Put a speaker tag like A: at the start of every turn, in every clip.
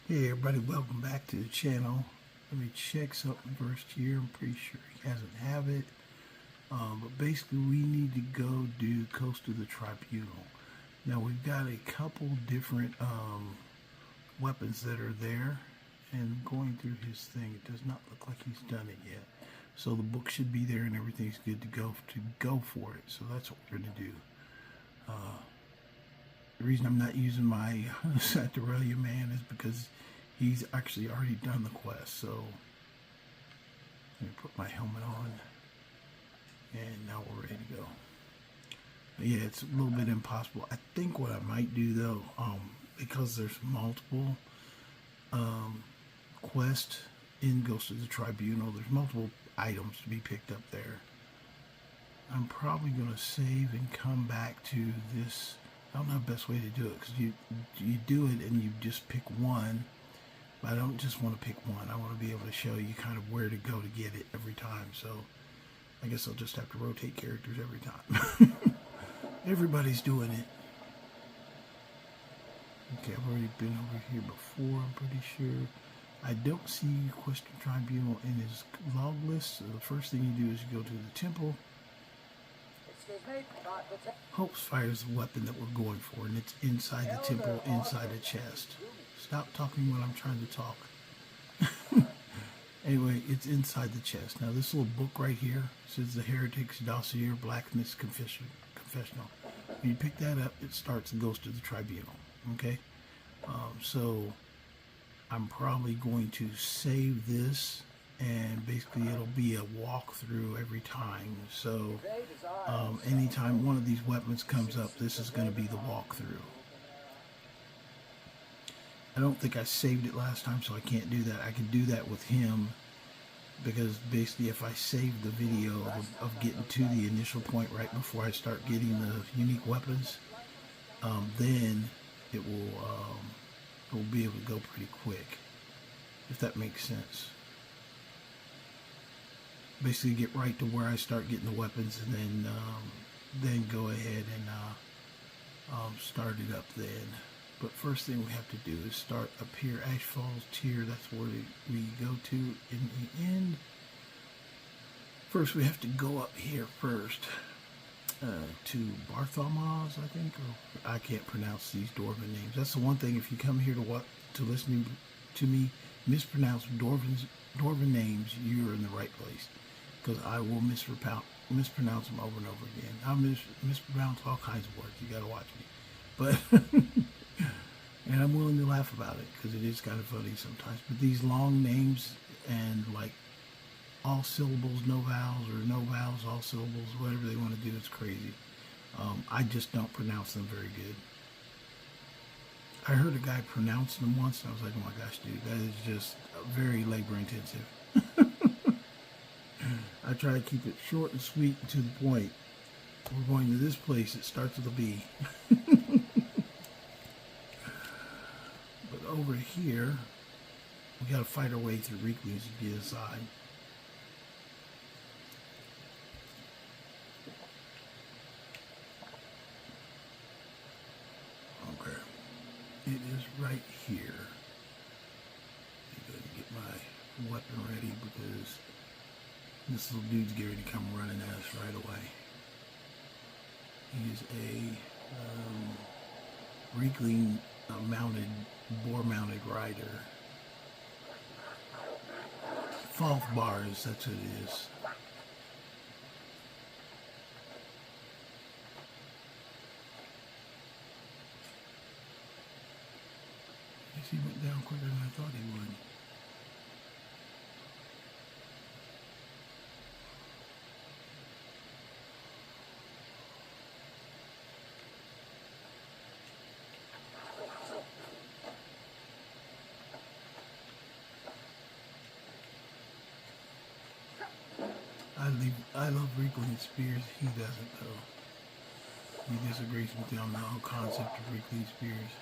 A: Hey everybody, welcome back to the channel. Let me check something first here. I'm pretty sure he doesn't have it. But basically we need to go do Coast of the Tribunal. Now we've got a couple different weapons that are there, and going through his thing, it does not look like he's done it yet. So the book should be there and everything's good to go for it. So that's what we're going to do. The reason I'm not using my Saturalia man is because he's actually already done the quest. So let me put my helmet on, and now we're ready to go. But yeah, it's a little bit impossible. I think what I might do though, because there's multiple quests in Ghost of the Tribunal, there's multiple items to be picked up there. I'm probably going to save and come back to this. I don't know the best way to do it, because you do it and you just pick one, but I don't just want to pick one. I want to be able to show you kind of where to go to get it every time. So I guess I'll just have to rotate characters every time. Everybody's doing it. Okay, I've already been over here before, I'm pretty sure. I don't see Question Tribunal in his log list, so the first thing you do is you go to the temple. Hope's Fire is the weapon that we're going for, and it's inside the temple, inside a chest. Stop talking when I'm trying to talk. Anyway, it's inside the chest. Now this little book right here says the Heretic's Dossier Blacksmith's Confessional. When you pick that up, it starts the Ghost of the Tribunal. Okay? So I'm probably going to save this, and basically it'll be a walkthrough every time. So anytime one of these weapons comes up, this is going to be the walkthrough. I don't think I saved it last time, so I can't do that. I can do that with him, because basically if I save the video of getting to the initial point right before I start getting the unique weapons, then it will be able to go pretty quick, if that makes sense. Basically get right to where I start getting the weapons, and then go ahead and start it up then. But first thing we have to do is start up here, Ash Falls Tier. That's where we go to in the end. First we have to go up here first to Barthelmaz, I think, or I can't pronounce these Dwarven names. That's the one thing, if you come here to listen to me mispronounce Dwarven names, you're in the right place, because I will mispronounce them over and over again. I'll mispronounce all kinds of words. You got to watch me. But and I'm willing to laugh about it, because it is kind of funny sometimes. But these long names, and like all syllables, no vowels, or no vowels, all syllables, whatever they want to do, it's crazy. I just don't pronounce them very good. I heard a guy pronounce them once, and I was like, oh my gosh, dude, that is just very labor intensive. I try to keep it short and sweet and to the point. We're going to this place, it starts with a B. But over here, we got to fight our way through Reeklings to get inside. Okay, it is right here. I'm going to get my weapon ready, because this little dude's getting ready to come running at us right away. He is a Reekling mounted, boar-mounted rider. Falth bars, that's what it is. I guess he went down quicker than I thought he would. I love Reekling spears. He doesn't, though. He disagrees with me on the whole concept of Reekling spears.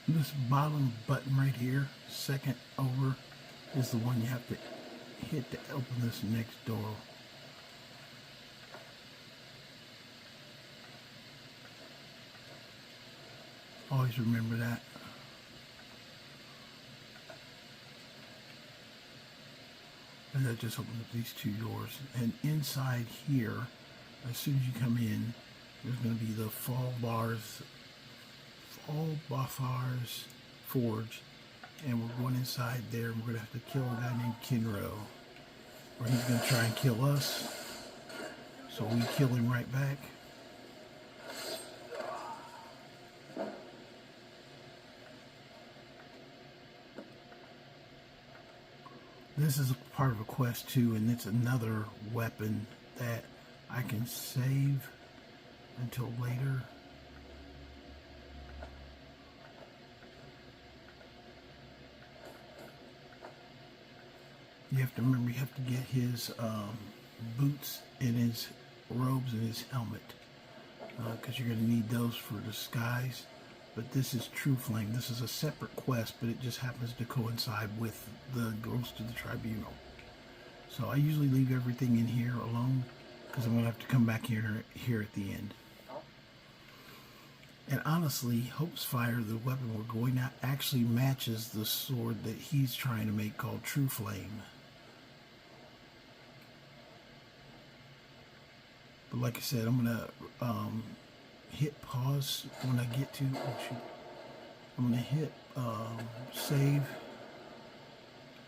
A: This bottom button right here, second over, is the one you have to hit to open this next door. Always remember that. And that just opens up these two doors. And inside here, as soon as you come in, there's going to be the Fall Bars Forge. And we're going inside there, and we're going to have to kill a guy named Kinro. Or he's going to try and kill us. So we kill him right back. This is a part of a quest too, and it's another weapon that I can save until later. You have to remember, you have to get his boots and his robes and his helmet, because you're going to need those for disguise. But this is True Flame. This is a separate quest, but it just happens to coincide with the Ghost of the Tribunal. So I usually leave everything in here alone, because I'm going to have to come back here at the end. And honestly, Hope's Fire, the weapon we're going at, actually matches the sword that he's trying to make called True Flame. But like I said, I'm going to hit pause when I get to, I'm going to hit save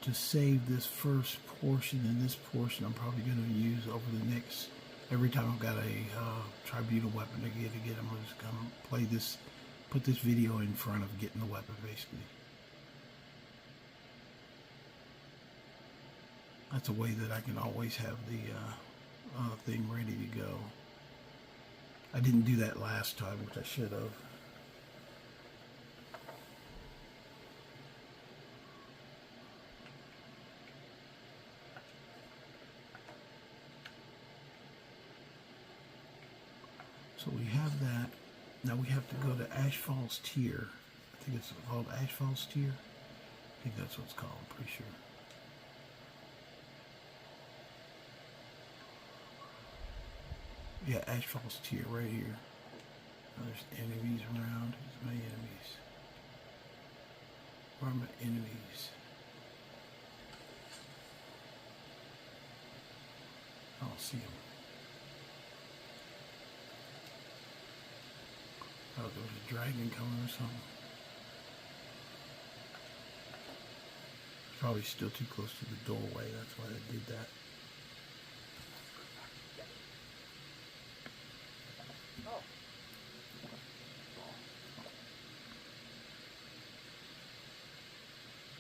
A: to save this first portion, and this portion I'm probably going to use over the next, every time I've got a tribunal weapon to get again, I'm just going to play this, put this video in front of getting the weapon basically. That's a way that I can always have the thing ready to go. I didn't do that last time, which I should have. So we have that. Now we have to go to Ashfall's Tier. I think it's called Ashfall's Tier. I think that's what it's called, I'm pretty sure. Yeah, Ashfall's Tier right here. Now there's enemies around. Here's my enemies. Where are my enemies? don't see him. Oh, there was a dragon coming or something. Probably still too close to the doorway, that's why they did that.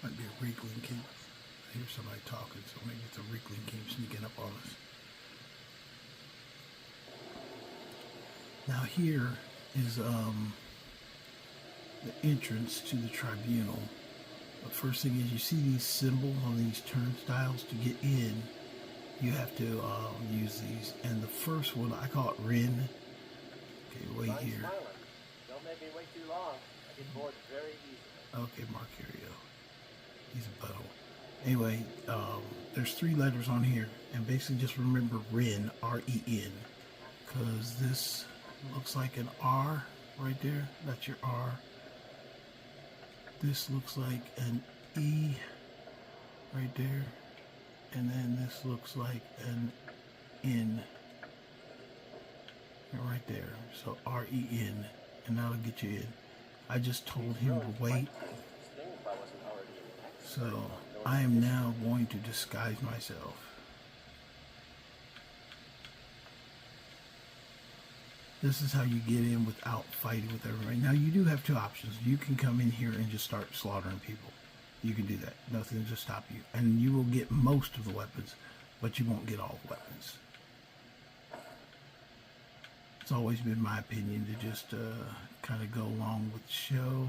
A: Might be a Reekling King. I hear somebody talking, so maybe it's a Reekling King sneaking up on us. Now here is the entrance to the tribunal. The first thing is you see these symbols on these turnstiles. To get in, you have to use these. And the first one, I call it Rin. Okay, wait here.
B: Don't make me wait too long. I get bored very easily.
A: Okay, Marcario. He's a butthole. Anyway, there's 3 letters on here. And basically just remember Rin, R-E-N. Because this looks like an R right there. That's your R. This looks like an E right there, and then this looks like an N right there. So R-E-N, and that'll get you in. I just told him to wait, so I am now going to disguise myself. This is how you get in without fighting with everybody. Now you do have 2 options. You can come in here and just start slaughtering people. You can do that. Nothing to stop you. And you will get most of the weapons, but you won't get all the weapons. It's always been my opinion to just kind of go along with the show.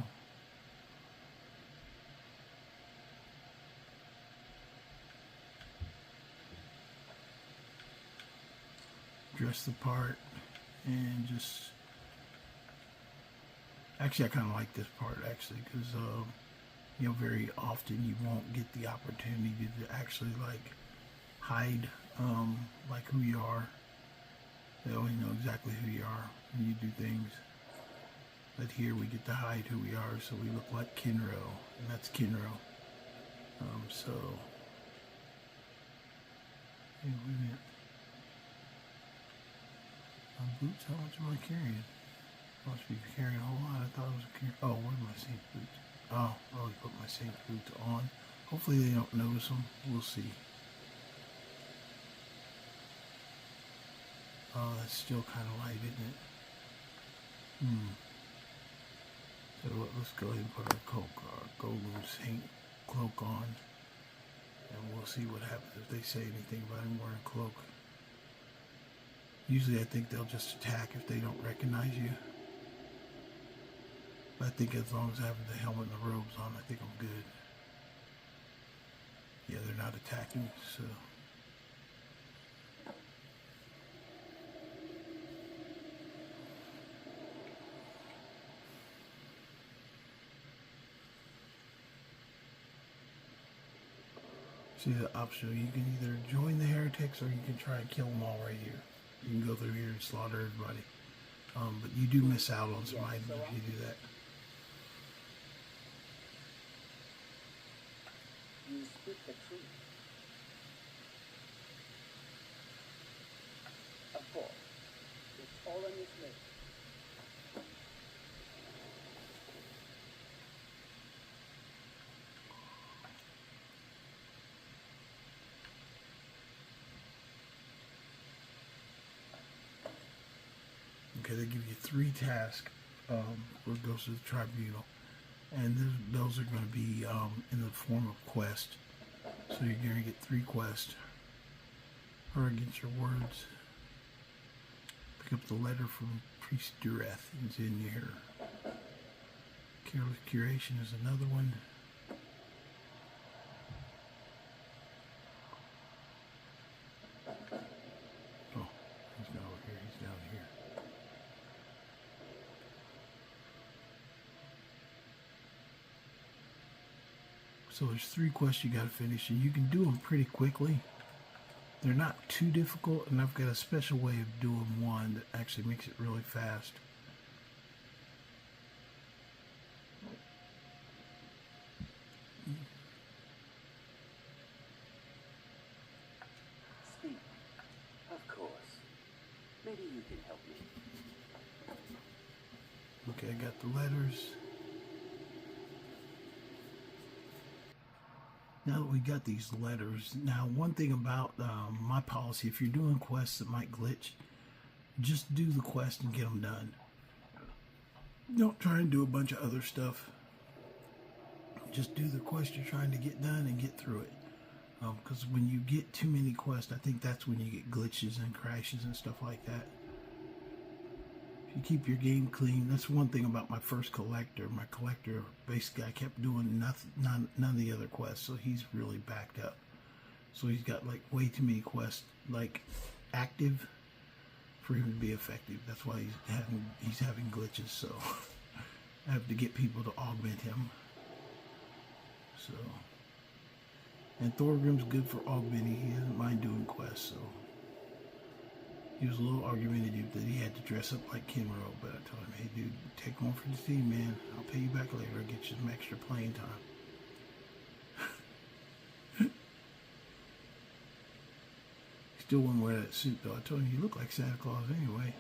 A: Dress the part. And just, actually I kind of like this part actually, because you know, very often you won't get the opportunity to actually like hide like who you are. They always know exactly who you are when you do things. But here we get to hide who we are, so we look like Kinro, and that's Kinro. So, hey, wait a minute. Boots, how much am I carrying? Must be carrying a whole lot. I thought it was carrying. Oh, where are my saint boots? Oh, I always put my saint boots on. Hopefully they don't notice them. We'll see. Oh, that's still kind of light, isn't it? So what, let's go ahead and put our golden saint cloak on. And we'll see what happens if they say anything about him wearing a cloak. Usually I think they'll just attack if they don't recognize you. But I think as long as I have the helmet and the robes on, I think I'm good. Yeah, they're not attacking, so. See the option, you can either join the heretics or you can try and kill them all right here. You can go through here and slaughter everybody. But you do miss out on some items if you do that.
B: You speak the truth. Of course. It's all in this list.
A: Okay, they give you 3 tasks where it goes to the tribunal, and those are going to be in the form of quest. So you're going to get 3 quests. Or against your words. Pick up the letter from Priest Dureth. It's in here. Careless Curation is another one. Oh, he's not over here. He's down here. So there's 3 quests you got to finish, and you can do them pretty quickly. They're not too difficult, and I've got a special way of doing one that actually makes it really fast.
B: Speak. Of can help you.
A: Okay, I got the letters. Now that we got these letters, now one thing about my policy, if you're doing quests that might glitch, just do the quest and get them done. Don't try and do a bunch of other stuff. Just do the quest you're trying to get done and get through it. Because when you get too many quests, I think that's when you get glitches and crashes and stuff like that. If you keep your game clean, that's one thing about my first collector. My collector, basically, I kept doing none of the other quests, so he's really backed up. So he's got like way too many quests like active for him to be effective. That's why he's having glitches. So I have to get people to augment him. So, and Thorgrim's good for augmenting. He doesn't mind doing quests. So he was a little argumentative that he had to dress up like Kinro, but I told him, hey dude, take one for the team, man. I'll pay you back later. I'll get you some extra playing time. He still wouldn't wear that suit though. I told him, you look like Santa Claus anyway.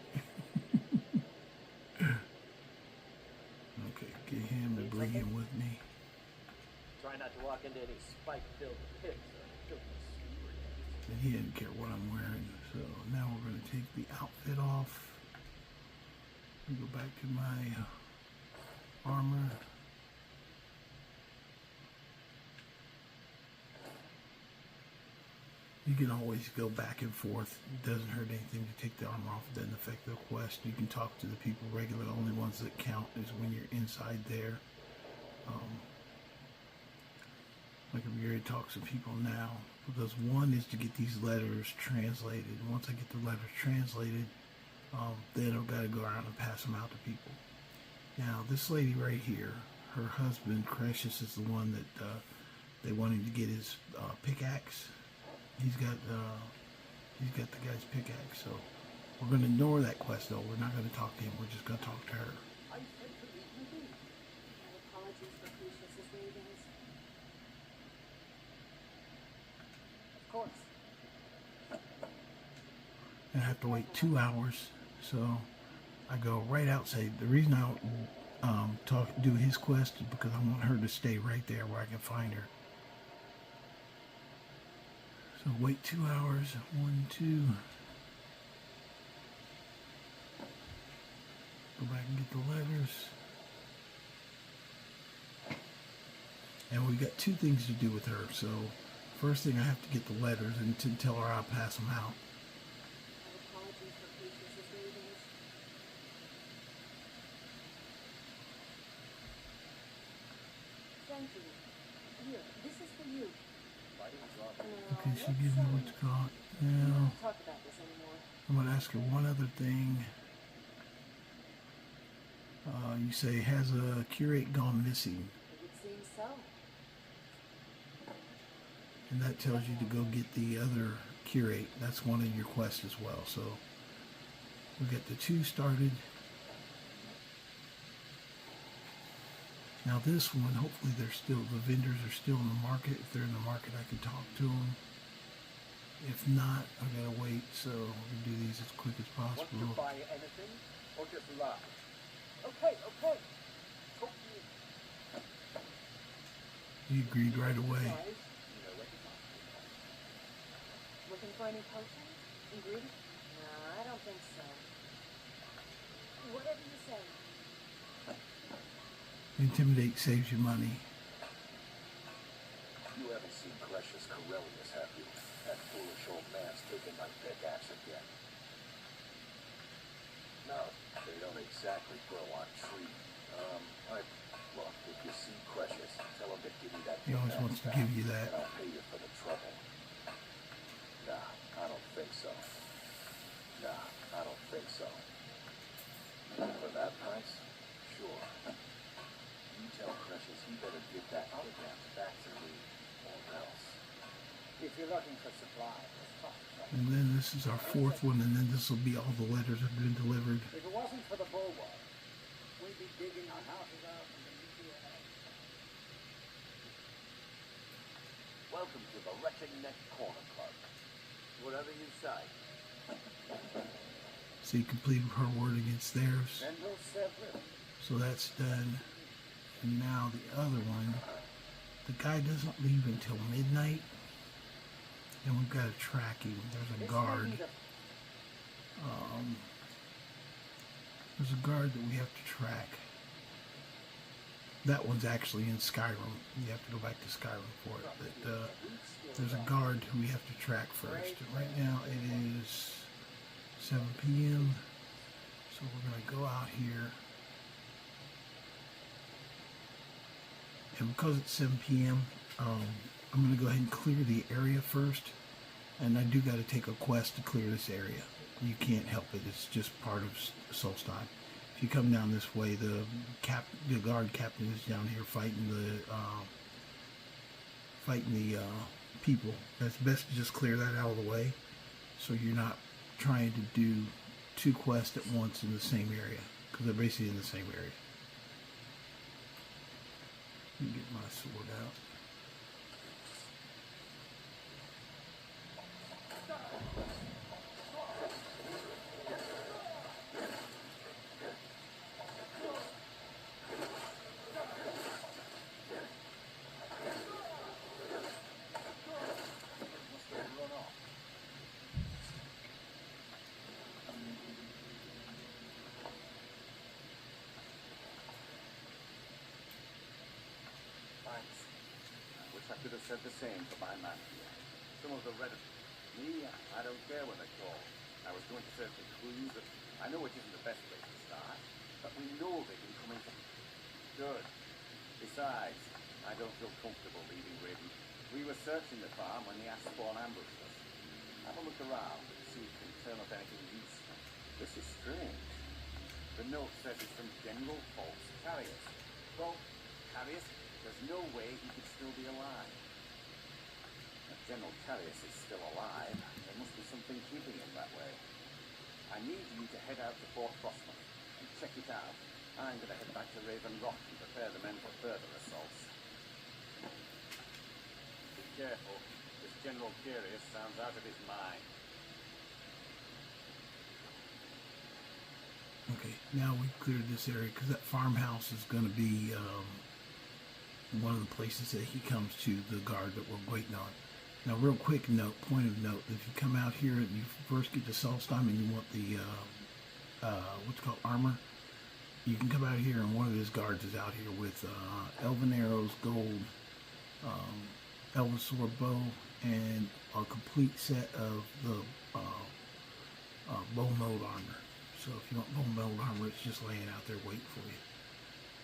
A: Okay, get him to bring him with me.
B: Try not to walk into any spike-filled pits or filthy street.
A: And he didn't care what I'm wearing. So now we're going to take the outfit off. We go back to my armor. You can always go back and forth. It doesn't hurt anything to take the armor off. It doesn't affect the quest. You can talk to the people regularly. The only ones that count is when you're inside there. Like I'm going to talk to people now, because one is to get these letters translated. Once I get the letters translated, then I've got to go around and pass them out to people. Now, this lady right here, her husband, Precious, is the one that they wanted to get his pickaxe. He's got the guy's pickaxe, so we're going to ignore that quest, though. We're not going to talk to him. We're just going to talk to her.
C: I said to leave me be. My apologies for Crucius's ravings. Of course.
A: And I have to wait 2 hours, so I go right outside. The reason I don't do his quest is because I want her to stay right there where I can find her. So wait 2 hours. 1, 2. Go back and get the letters. And we've got 2 things to do with her. So first thing, I have to get the letters and to tell her I'll pass them out.
C: My apologies for Crucius's ravings. Thank you. Here, this is for you.
A: Okay, she gives me what's called.
C: We
A: Now,
C: don't talk about this anymore.
A: I'm going to ask her one other thing. You say, has a curate gone missing?
C: It would seem so.
A: And that tells you to go get the other curate. That's one of your quests as well. So we'll get the 2 started. Now this one, hopefully the vendors are still in the market. If they're in the market, I can talk to them. If not, I gotta wait. So we're gonna do these as quick as
B: Want to
A: possible.
B: buy anything or just lie? Okay. Talk to you.
A: He agreed right away.
B: Guys, you know where to talk to.
C: Looking for any potions? Ingredients? No, I don't think so. Whatever you say.
A: Intimidate saves you money.
D: You haven't seen Precious Corellius, have you? That foolish old man's taken my pickaxe again. No, they don't exactly grow on trees. Look, if you see Precious, tell him to give me that
A: He always wants to
D: back,
A: give you that.
D: and I'll pay you for the trouble. Nah, I don't think so. For that price? Sure. You tell Precious he better give that pickaxe back to me, or else.
B: If you're looking for supplies, talk to me.
A: And then this is our 4th one, and then this will be all the letters that have been delivered.
B: If it wasn't for the bulwark, we'd be digging our houses out and the nuclear house.
D: Welcome to the Wretched Neck Corner Club.
B: Whatever you say.
A: See, completed her word against theirs.
D: And no separate.
A: So that's done. And now the other one, the guy doesn't leave until midnight. And we've got to track him. There's a guard. There's a guard that we have to track. That one's actually in Skyrim. You have to go back to Skyrim for it. But there's a guard who we have to track first. And right now it is 7 p.m. So we're going to go out here. And because it's 7 p.m., I'm going to go ahead and clear the area first. And I do got to take a quest to clear this area. You can't help it. It's just part of Solstheim. If you come down this way, the guard captain is down here fighting the people. That's best to just clear that out of the way, so you're not trying to do 2 quests at once in the same area, because they're basically in the same area. Let me get my sword out.
D: I could have said the same for my man here. Some of the red... Me, I don't care what they call. I was going to search for clues, but I know it isn't the best place to start. But we know they've been coming from... Good. Besides, I don't feel comfortable leaving Raven. We were searching the farm when the Aspawn ambushed us. Have a look around and see if you can turn up anything useful. This is strange. The note says it's from General False Carriers. Well, Carriers? There's no way he could still be alive. If General Carrius is still alive, there must be something keeping him that way. I need you to head out to Fort Frostman and check it out. I'm going to head back to Raven Rock and prepare the men for further assaults. Be careful. This General Carrius sounds out of his mind.
A: Okay, now we've cleared this area, because that farmhouse is going to be... one of the places that he comes to, the guard that we're waiting on. Now, real quick note, point of note, if you come out here and you first get to Solstheim and you want the, what's called armor, you can come out here and one of his guards is out here with elven arrows, gold, elven sword bow, and a complete set of the bow mode armor. So if you want bow mode armor, it's just laying out there waiting for you.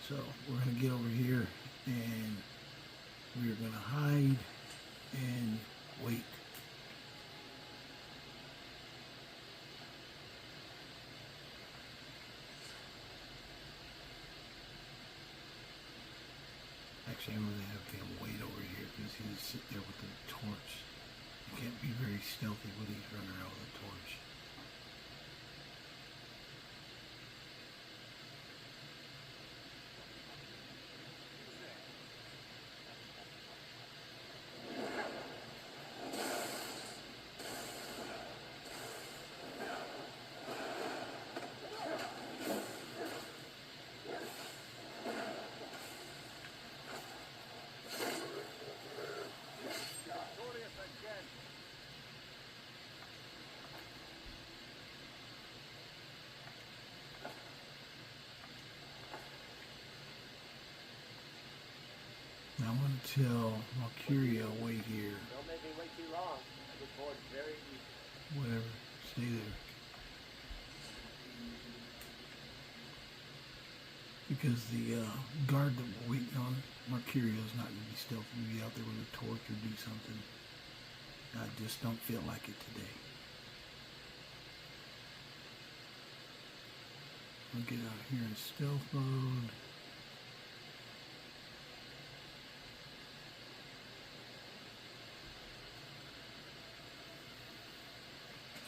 A: So we're going to get over here and we're going to hide and wait. Actually, I'm going to have him wait over here because he's sitting there with the torch. You can't be very stealthy when he's running around with a torch. Now I'm going to tell Valkyria wait here.
B: Don't make me wait too long. I get bored very easily.
A: Whatever, stay there. Because the guard that we're waiting on, Mercurio, is not going to be stealthy. He'll be out there with a torch or do something. I just don't feel like it today. I'll get out here in stealth mode.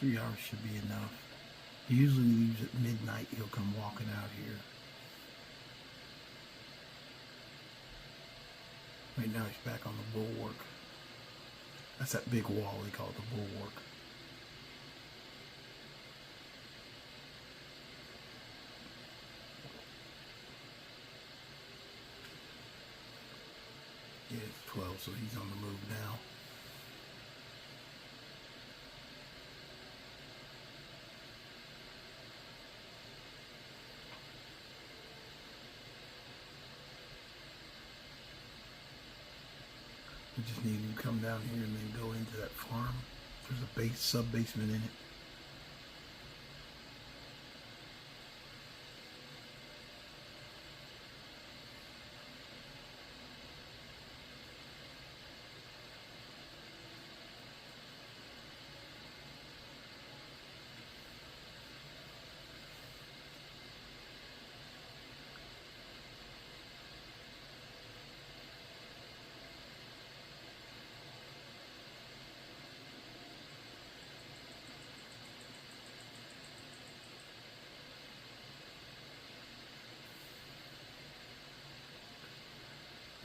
A: $3 hours should be enough. He usually leaves at midnight. He'll come walking out here. Right now he's back on the bulwark. That's that big wall, they call it the bulwark. so he's on the move now. We just need him to come down here and then go into that farm. There's a sub-basement in it.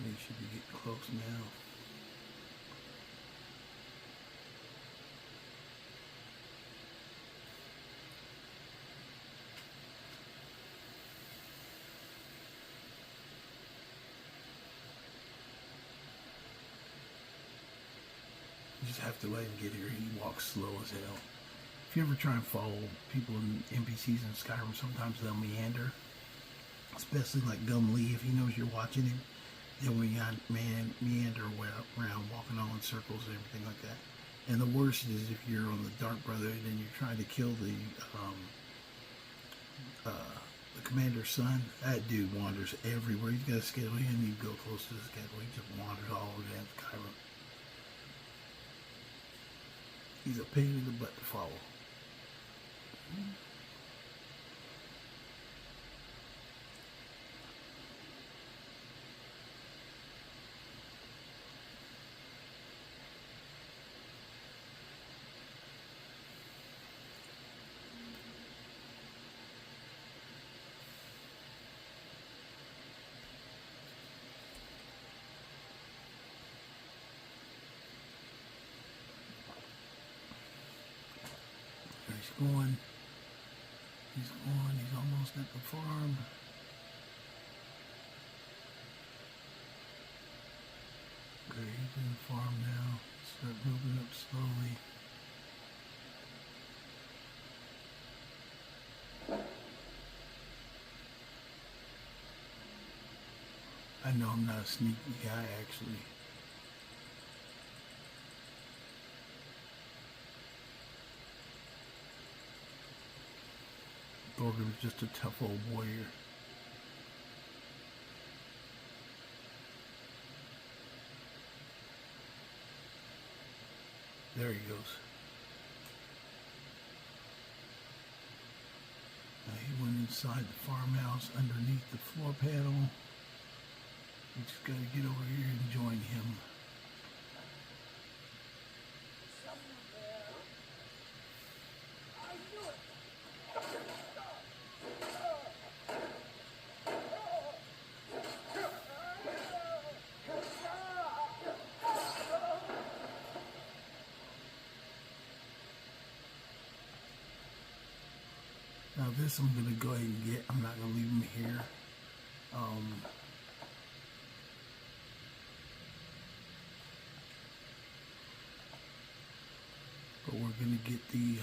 A: We should be getting close now. You just have to let him get here. He walks slow as hell. If you ever try and follow people in NPCs in Skyrim, sometimes they'll meander. Especially like Gum Lee, if he knows you're watching him. Then we got meander around, walking all in circles and everything like that. And the worst is if you're on the Dark Brotherhood and you're trying to kill the commander's son. That dude wanders everywhere. He's got a schedule. He doesn't even go close to the schedule. He just wanders all over damn Skyrim. He's a pain in the butt to follow. He's going. He's almost at the farm. Okay, he's in the farm now. Start moving up slowly. I know I'm not a sneaky guy, actually. Thorgrim was just a tough old warrior. There he goes. Now he went inside the farmhouse underneath the floor panel. We just gotta get over here and join him. Now this I'm gonna go ahead and get. I'm not gonna leave him here. But we're gonna get the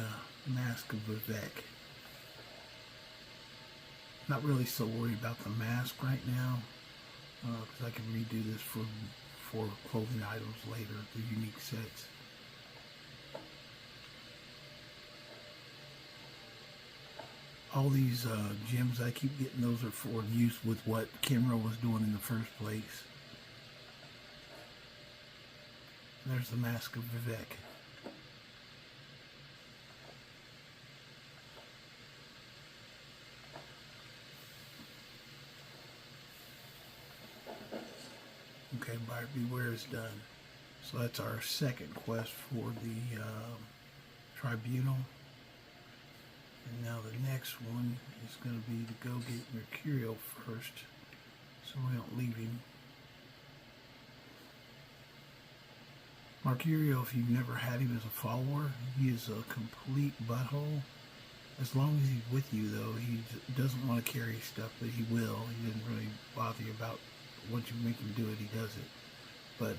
A: mask of Vivek. Not really so worried about the mask right now, because I can redo this for clothing items later, the unique sets. All these gems I keep getting, those are for use with what Kimra was doing in the first place. There's the mask of Vivek. Okay, Buyer Beware is done. So that's our second quest for the tribunal. And now the next one is going to be to go get Mercurial first, so we don't leave him. Mercurial, if you've never had him as a follower, he is a complete butthole. As long as he's with you, though, he doesn't want to carry stuff, but he will. He doesn't really bother you about once you make him do it, he does it. But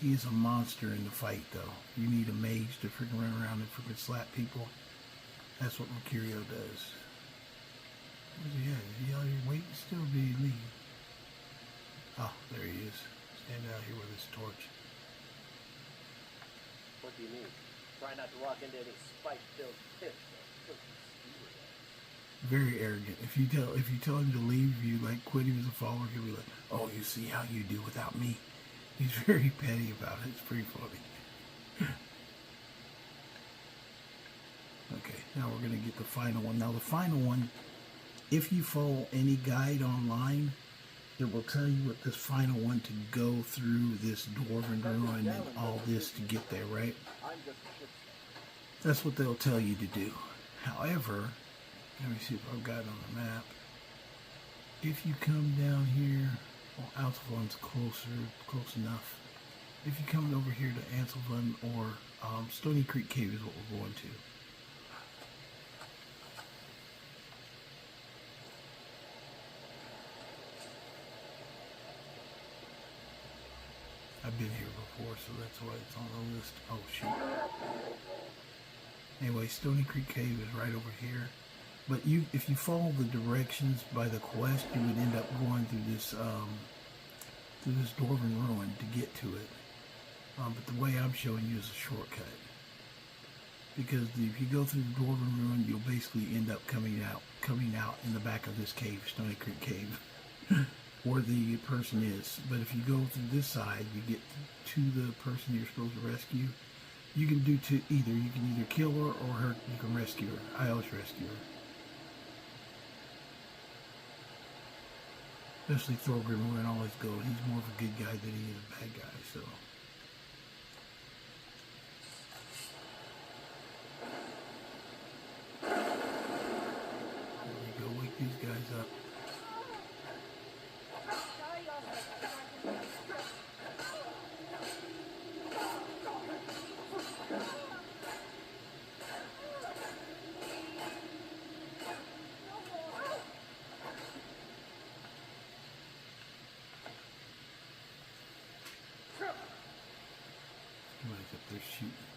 A: he is a monster in the fight, though. You need a mage to freaking run around and freaking slap people. That's what Mercurio does. Where's he at? Is he out here waiting still? Or did he leave? Oh, there he is. Standing out here with his torch.
B: What do you mean? Try not to walk into any spike-filled pits or skewer them.
A: Very arrogant. If you tell him to leave, you like quit him as a follower, he'll be like, "Oh, you see how you do without me." He's very petty about it. It's pretty funny. Okay, now we're gonna get the final one. Now the final one, if you follow any guide online, it will tell you what this final one to go through this dwarven ruin and all this to get there, right?
B: I'm just a shit.
A: That's what they'll tell you to do. However, let me see if I've got it on the map. If you come down here, well, Altafon's close enough. If you come over here to Anselvan or Stony Creek Cave is what we're going to. I've been here before, so that's why it's on the list. Oh, shoot. Anyway, Stony Creek Cave is right over here. But if you follow the directions by the quest, you would end up going through this dwarven ruin to get to it. But the way I'm showing you is a shortcut. Because if you go through the dwarven ruin, you'll basically end up coming out in the back of this cave, Stony Creek Cave, where the person is. But if you go through this side, you get to the person you're supposed to rescue. You can do either. You can either kill her or you can rescue her. I always rescue her. Especially Thorgrim, where it always goes. He's more of a good guy than he is a bad guy, so. There we go, wake these guys up. Somebody's up there shooting.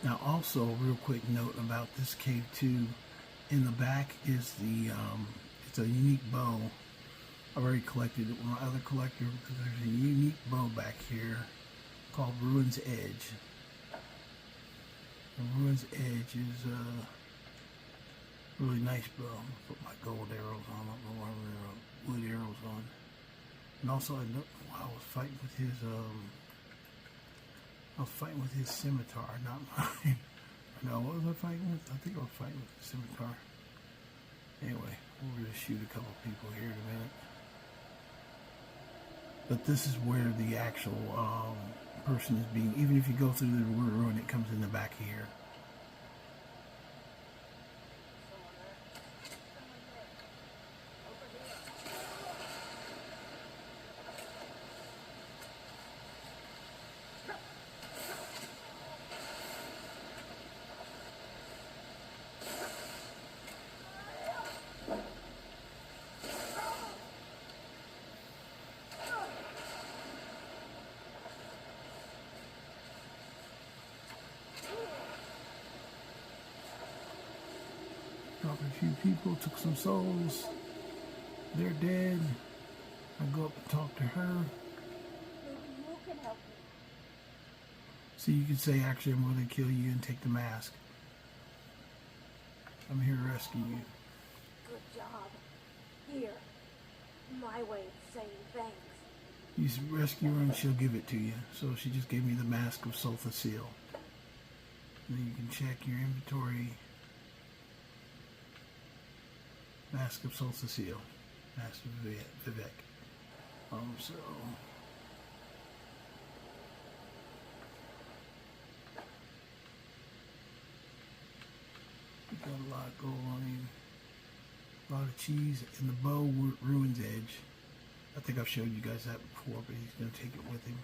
A: Now also, real quick note about this cave too, in the back is it's a unique bow. I've already collected it with my other collector because there's a unique bow back here called Ruin's Edge. The Ruin's Edge is a really nice bow. I'll put my gold arrows on, I don't know why we're wood arrows on. And also I was fighting with his scimitar, not mine. No, what was I fighting with? I think I was fighting with the scimitar. Anyway, we're going to shoot a couple people here in a minute. But this is where the actual person is being, even if you go through the ruin, it comes in the back here. Dropped a few people, took some souls. They're dead. I go up and talk to her.
C: Maybe you can help me.
A: So you could say, actually, I'm going to kill you and take the mask. I'm here to rescue you.
C: Good job. Here. My way of saying thanks.
A: You rescue her and she'll give it to you. So she just gave me the mask of Sulfa Seal. Then you can check your inventory. Mask of Sol Cecile. Master Vivek. So we got a lot of gold on him. A lot of cheese, and the bow ruins edge. I think I've showed you guys that before, but he's going to take it with him.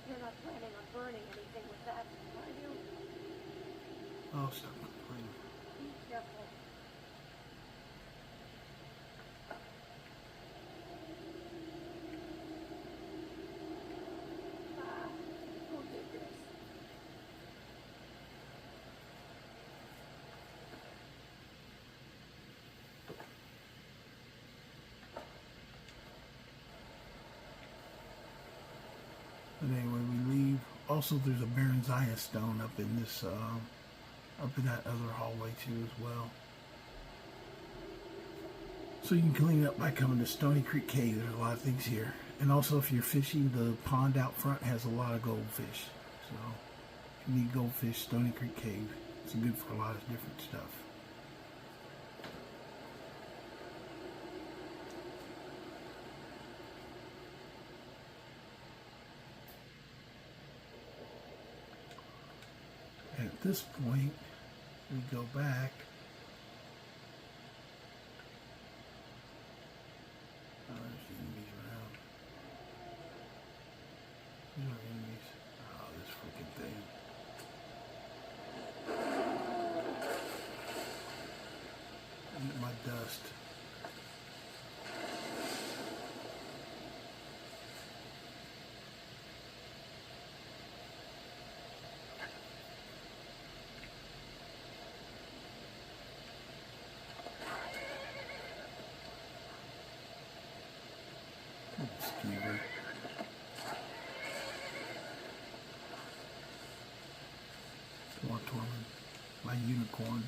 C: You're not planning on burning anything with that, are you?
A: Oh, stop complaining.
C: Be careful. Who did this?
A: But anyway, we leave. Also, there's a Baron Zaya stone up in this, up in that other hallway too as well. So you can clean it up by coming to Stony Creek Cave. There's a lot of things here. And also, if you're fishing, the pond out front has a lot of goldfish. So if you need goldfish, Stony Creek Cave. It's good for a lot of different stuff. At this point, we go back. Oh, there's enemies around. These are enemies. Oh, this freaking thing. Eat my dust. Skeever. Come on, Tormund. My unicorn.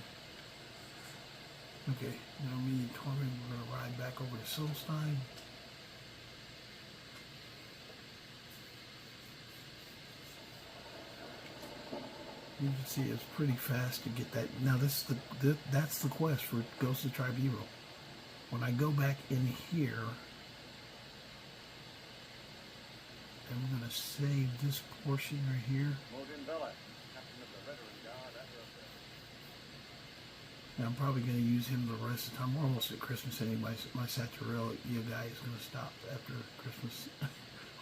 A: Okay, now me and Tormund, we're going to ride back over to Solstein. You can see it's pretty fast to get that. Now this is that's the quest for Ghost of Tribunal. When I go back in here, I'm going to save this portion right here.
D: Morgan Bella, captain of the veteran guard at your service.
A: And I'm probably going to use him the rest of the time. We're almost at Christmas anyway. My Saturella guy is going to stop after Christmas.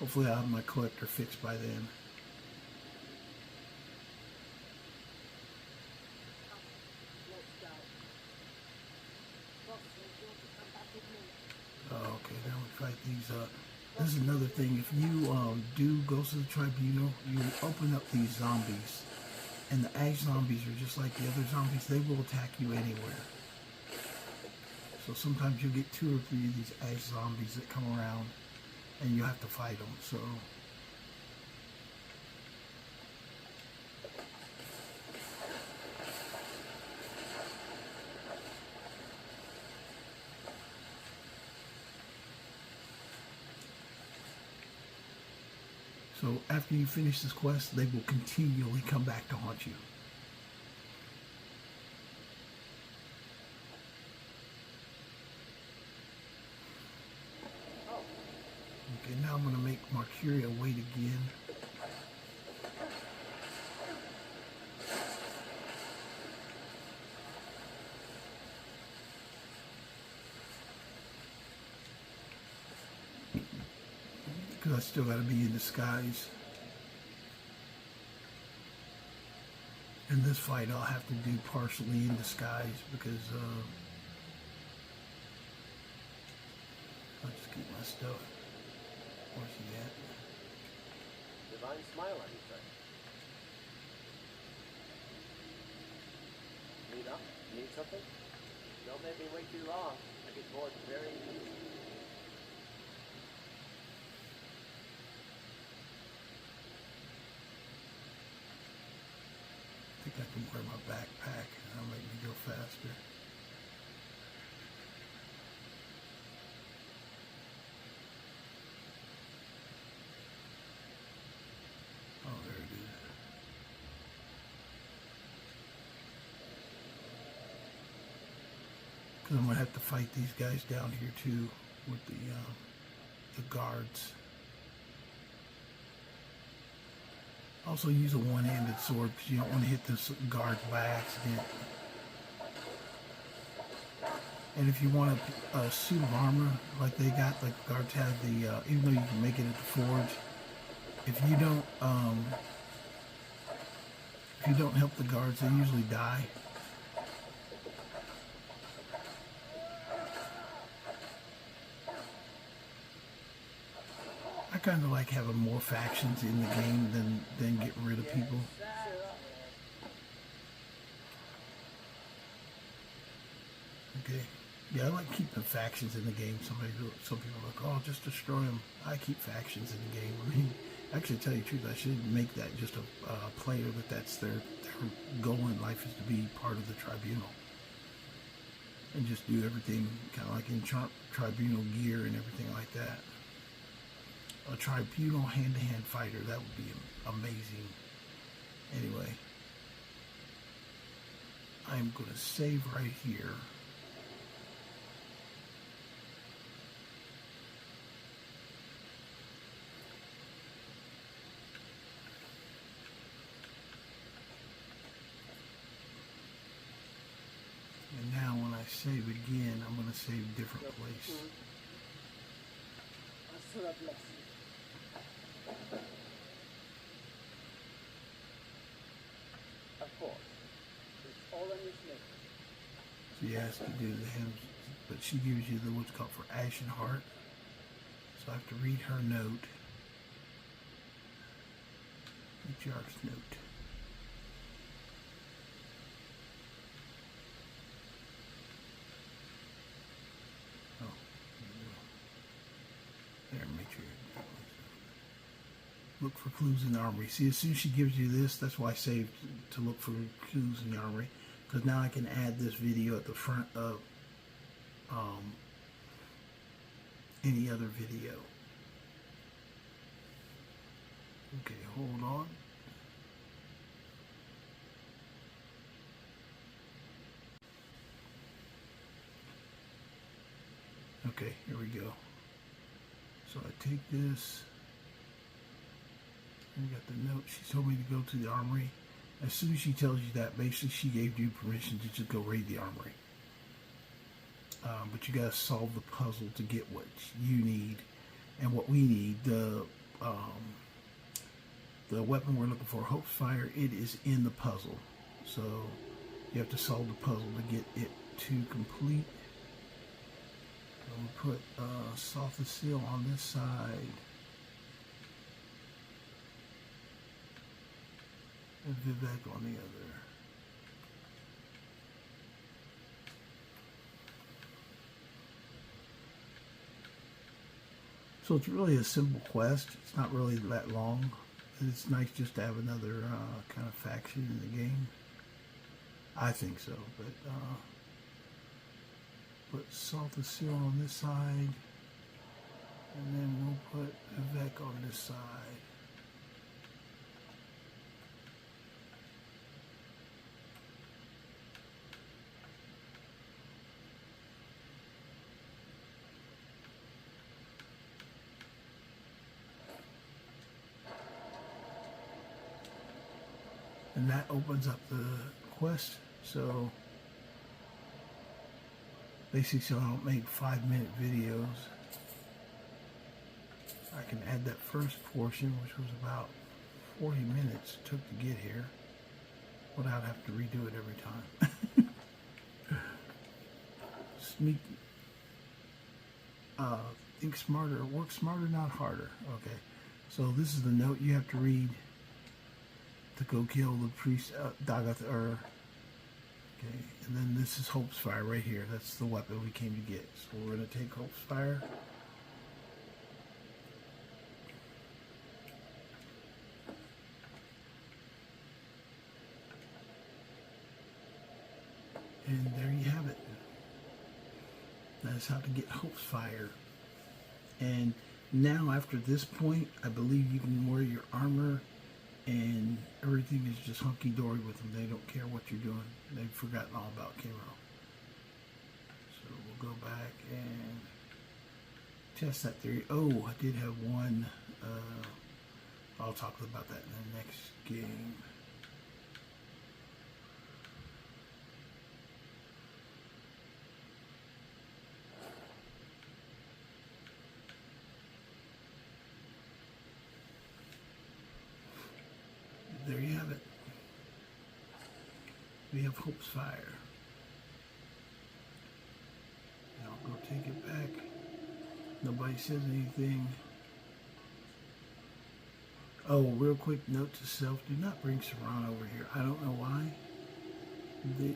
A: Hopefully I'll have my collector fixed by then.
C: Let's go. Boss says you're to come back with me.
A: Oh, okay, now we fight these. This is another thing. If you do Ghost of the Tribunal, you open up these zombies. And the Ash zombies are just like the other zombies. They will attack you anywhere. So sometimes you'll get 2 or 3 of these Ash zombies that come around. And you have to fight them. So So after you finish this quest, they will continually come back to haunt you. Okay, now I'm going to make Marcuria wait again. Because I still got to be in disguise. In this fight, I'll have to do partially in disguise because I'll just keep my stuff. Where's he at?
B: Divine smile on you, sir. Need up? Need something? Don't make me wait too long. I get bored very easily.
A: I think I can wear my backpack and that'll make me go faster. Because I'm gonna have to fight these guys down here too with the guards. Also use a one-handed sword because you don't want to hit this guard by accident. And if you want a suit of armor like they got, like the guards have, even though you can make it at the forge, if you don't help the guards, they usually die. I kind of like having more factions in the game than getting rid of people. Okay. Yeah, I like keeping factions in the game. Some people are like, oh, just destroy them. I keep factions in the game. I mean, actually, to tell you the truth, I should make that just a player that's their goal in life is to be part of the tribunal. And just do everything kind of like in tribunal gear and everything like that. A tribunal hand-to-hand fighter, that would be amazing. Anyway, I'm going to save right here. And now when I save again, I'm going to save a different place.
B: Of course. It's all on your snake.
A: She has to do the hymns, but she gives you what's called for Ashen Heart. So I have to read her note. Matriarch's note. Oh, there, matriarch. Look for clues in the armory. See, as soon as she gives you this, that's why I saved to look for clues in the armory. Because now I can add this video at the front of any other video. Okay, hold on. Okay, here we go. So I take this. I got the note. She told me to go to the armory. As soon as she tells you that, basically she gave you permission to just go raid the armory. But you gotta solve the puzzle to get what you need and what we need. The weapon we're looking for, Hope's Fire, it is in the puzzle. So you have to solve the puzzle to get it to complete. So we'll put Soft Seal on this side. And Vivek on the other. So it's really a simple quest. It's not really that long. It's nice just to have another kind of faction in the game. I think so. But put Salt the Seal on this side. And then we'll put Vivek on this side. And that opens up the quest. So basically, so I don't make 5-minute videos, I can add that first portion, which was about 40 minutes it took to get here, without having to redo it every time. Sneak. Think smarter, work smarter, not harder. Okay, so this is the note you have to read to go kill the priest, Dagath Ur. Okay, and then this is Hope's Fire right here. That's the weapon we came to get. So we're going to take Hope's Fire. And there you have it. That's how to get Hope's Fire. And now after this point, I believe you can wear your armor and everything is just hunky-dory with them. They don't care what you're doing. They've forgotten all about Kiro. So we'll go back and test that theory. Oh, I did have one. I'll talk about that in the next game. There you have it. We have Hope's Fire. Now I'll go take it back. Nobody says anything. Oh, real quick note to self: do not bring Serana over here. I don't know why.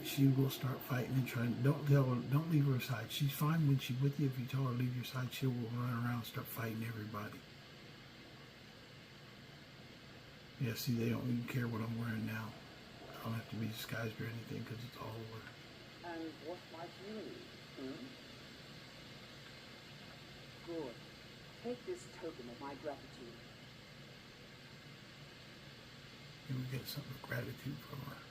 A: She will start fighting and trying. Don't tell her. Don't leave her aside. She's fine when she's with you. If you tell her to leave your side, she will run around and start fighting everybody. Yeah, see, they don't even care what I'm wearing now. I don't have to be disguised or anything because it's all over.
C: And what might you need? Good. Take this token of my gratitude.
A: And we get something of gratitude from her.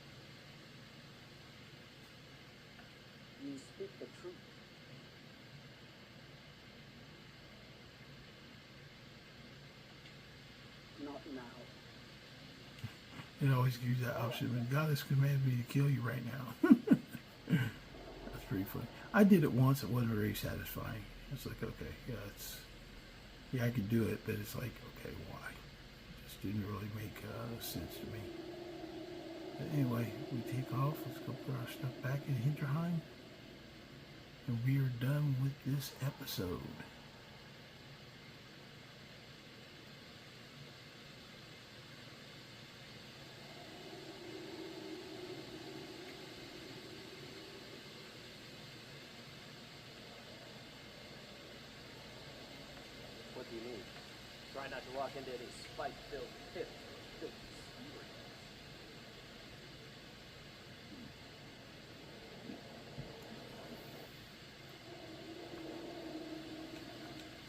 C: You speak the truth. Not now.
A: It always gives you that option. When God has commanded me to kill you right now. That's pretty funny. I did it once. It wasn't very satisfying. It's like, okay, yeah, I could do it, but it's like, okay, why? It just didn't really make sense to me. But anyway, we take off. Let's go put our stuff back in Hinterheim. And we are done with this episode.
B: What do you need? Try not to walk into any spike-filled pits or filthy skewers.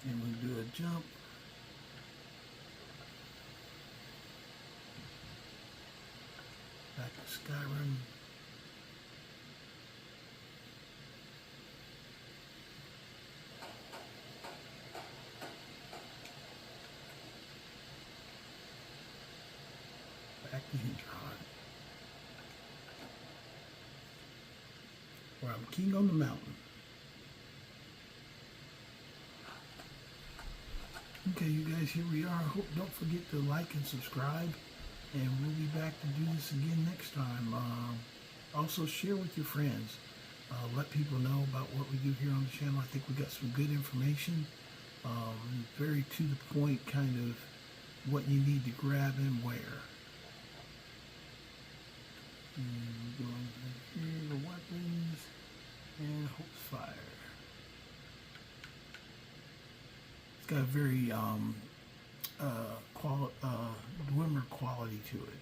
A: And we'll do a jump. Back to Skyrim. Back to Hinterheim, where I'm king on the mountain. Okay, you guys, here we are. Don't forget to like and subscribe, and we'll be back to do this again next time. Also, share with your friends. Let people know about what we do here on the channel. I think we got some good information. Very to the point, kind of what you need to grab and wear. And going here, the weapons, and Hope's Fire. It's got a very Dwemer quality to it.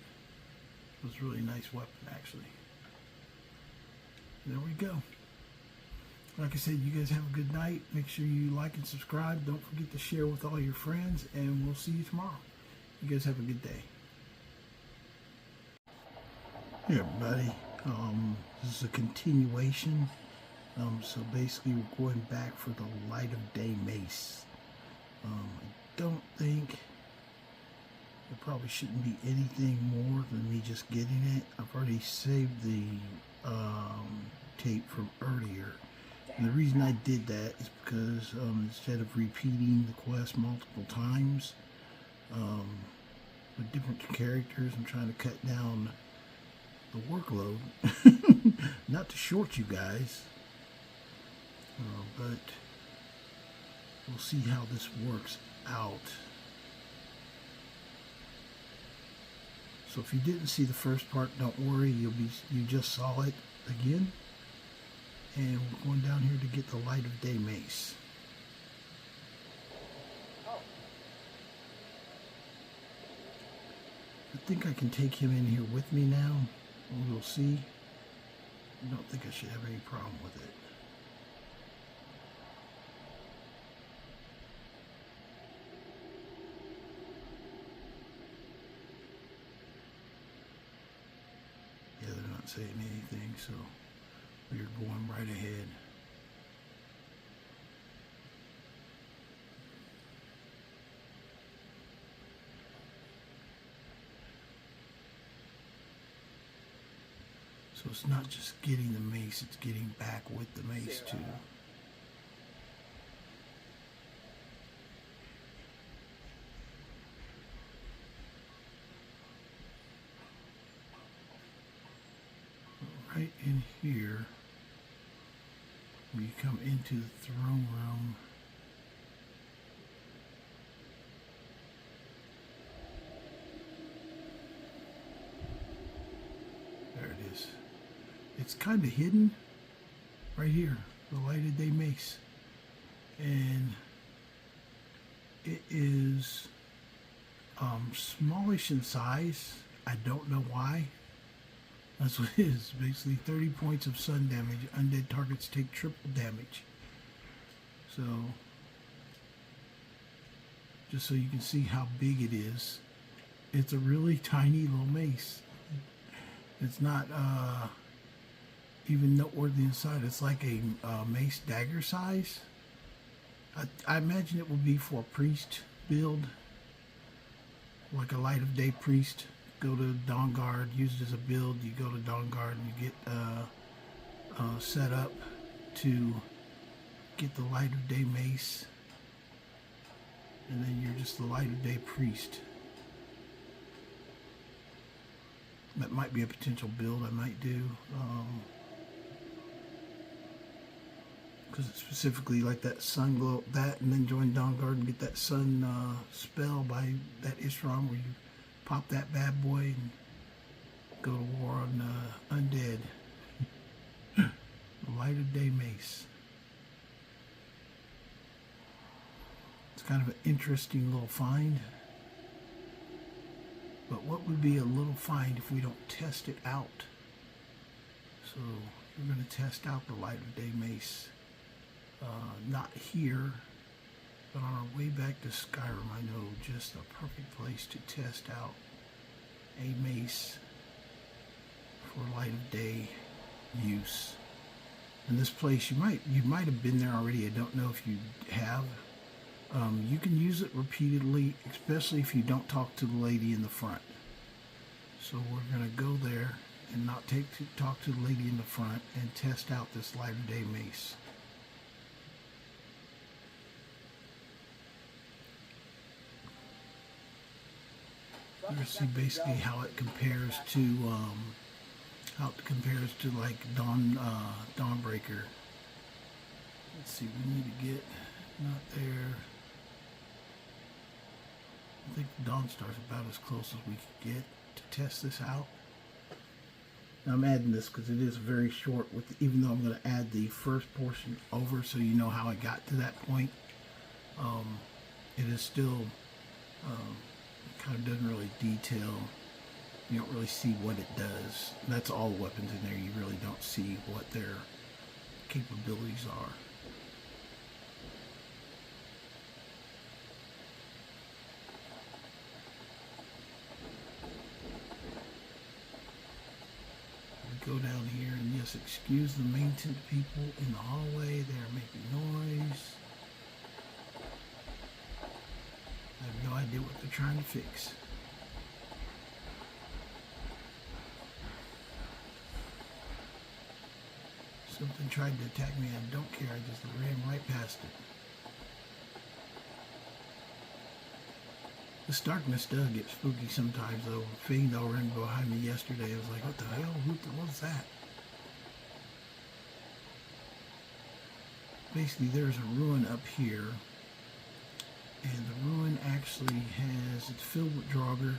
A: It was a really nice weapon, actually. There we go. Like I said, you guys have a good night. Make sure you like and subscribe. Don't forget to share with all your friends, and we'll see you tomorrow. You guys have a good day. Hey everybody, this is a continuation. So basically we're going back for the Light of Day mace. I don't think there probably shouldn't be anything more than me just getting it. I've already saved the tape from earlier. And the reason I did that is because instead of repeating the quest multiple times with different characters, I'm trying to cut down the workload. Not to short you guys, but we'll see how this works out. So if you didn't see the first part, don't worry, you just saw it again. And we're going down here to get the Light of Day mace. I think I can take him in here with me now. We'll see. I don't think I should have any problem with it. Yeah, they're not saying anything, so we're going right ahead. So it's not just getting the mace, it's getting back with the mace too. Right in here, when you come into the throne room, there it is. It's kind of hidden right here, the light of day mace, and it is smallish in size. I don't know why. That's what it is. Basically 30 points of sun damage. Undead targets take triple damage. So, just so you can see how big it is, it's a really tiny little mace. It's not even noteworthy inside. It's like a mace dagger size. I imagine it would be for a priest build, like a light of day priest. Go to Dawnguard, use it as a build. You go to Dawnguard and you get set up to get the light of day mace, and then you're just the light of day priest. That might be a potential build I might do, because it's specifically like that sun glow, that, and then join Dawnguard and get that sun spell by that Ishram, where you pop that bad boy and go to war on undead. Light of day mace. It's kind of an interesting little find. But what would be a little find if we don't test it out? So we're going to test out the light of day mace. Not here, but on our way back to Skyrim, I know just the perfect place to test out a mace for light of day use. And this place, you might have been there already. I don't know if you have. You can use it repeatedly, especially if you don't talk to the lady in the front. So we're going to go there and not talk to the lady in the front and test out this light of day mace. You see basically how it compares to like Dawnbreaker. Let's see, we need to get not there. I think the Dawnstar's about as close as we can get to test this out. Now I'm adding this because it is very short, even though I'm going to add the first portion over so you know how I got to that point. It is still kind of doesn't really detail. You don't really see what it does. That's all the weapons in there. You really don't see what their capabilities are. We go down here, and yes, excuse the maintenance people in the hallway. They are making noise. I have no idea what they're trying to fix. Something tried to attack me. I don't care. I just ran right past it. This darkness does get spooky sometimes, though. Fiend ran behind me yesterday. I was like, what the hell? What was that? Basically, there's a ruin up here. And the ruin actually it's filled with Draugr,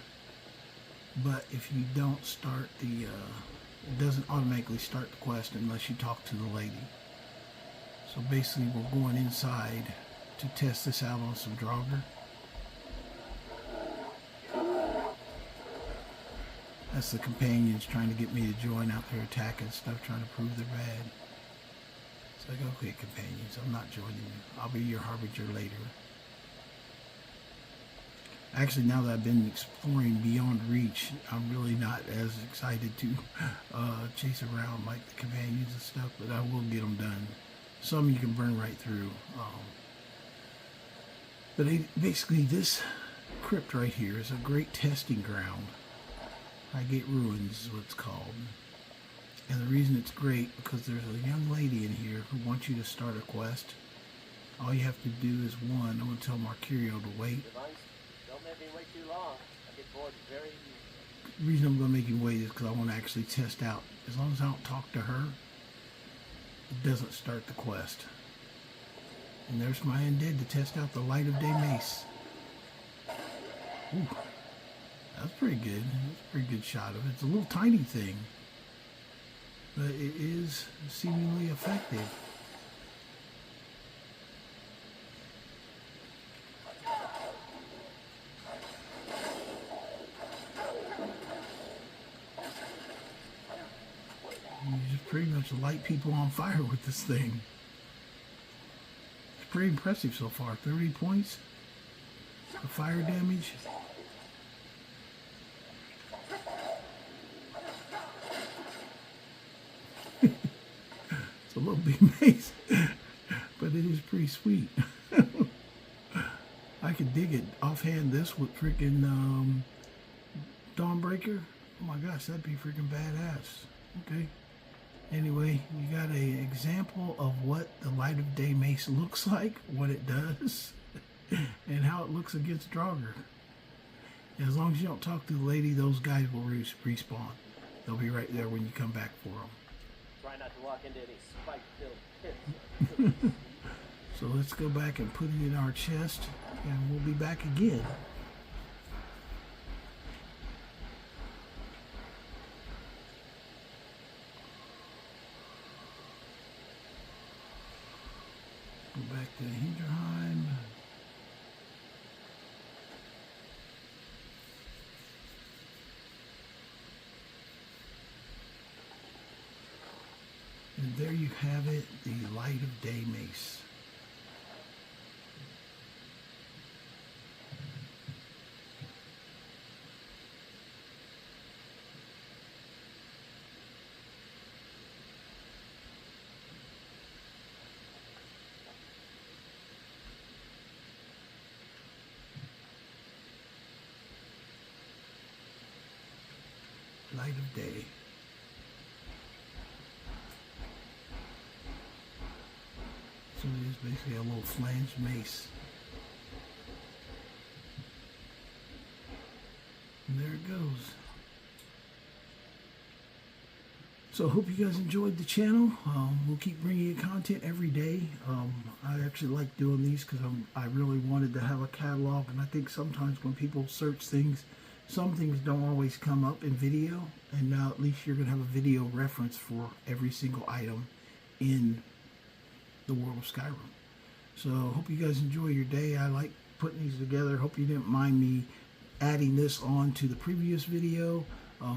A: but if you don't start it doesn't automatically start the quest unless you talk to the lady. So basically we're going inside to test this out on some Draugr. That's the companions trying to get me to join out there attacking stuff, trying to prove they're bad. It's like, okay, companions, I'm not joining you. I'll be your harbinger later. Actually, now that I've been exploring Beyond Reach, I'm really not as excited to chase around like the companions and stuff, but I will get them done. Some you can burn right through. But basically, this crypt right here is a great testing ground. Highgate Ruins is what it's called. And the reason it's great, because there's a young lady in here who wants you to start a quest. All you have to do is one, I'm going to tell Marcurio to wait.
B: Device, don't make me wait too long. I get bored very easily.
A: The reason I'm going to make him wait is because I want to actually test out. As long as I don't talk to her, it doesn't start the quest. And there's my undead to test out the light of day mace. Ooh, that's pretty good. That's a pretty good shot of it. It's a little tiny thing, but it is seemingly effective. You just pretty much light people on fire with this thing. It's pretty impressive so far. 30 points of fire damage. It's a little big mace, but it is pretty sweet. I could dig it offhand this with freaking Dawnbreaker. Oh my gosh, that'd be freaking badass. Okay. Anyway, you got an example of what the light of day mace looks like, what it does, and how it looks against Draugr. As long as you don't talk to the lady, those guys will respawn. They'll be right there when you come back for them.
B: Try not to walk into any spike-filled pits.
A: So let's go back and put it in our chest, and we'll be back again. Go back to Hinterheim. And there you have it, the light of day mace. Light of day. So it is basically a little flanged mace. And there it goes. So I hope you guys enjoyed the channel. We'll keep bringing you content every day. I actually like doing these because I really wanted to have a catalog, and I think sometimes when people search things, some things don't always come up in video, and now at least you're going to have a video reference for every single item in the world of Skyrim. So hope you guys enjoy your day. I like putting these together. Hope you didn't mind me adding this on to the previous video.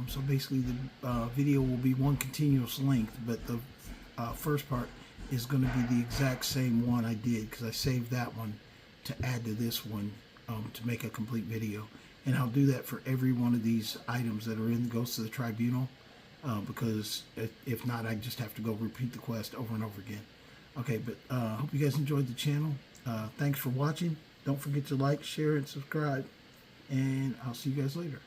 A: So basically the video will be one continuous length, but the first part is going to be the exact same one I did, because I saved that one to add to this one to make a complete video. And I'll do that for every one of these items that are in Ghosts of the Tribunal, because if not, I just have to go repeat the quest over and over again. Okay, but hope you guys enjoyed the channel. Thanks for watching. Don't forget to like, share, and subscribe. And I'll see you guys later.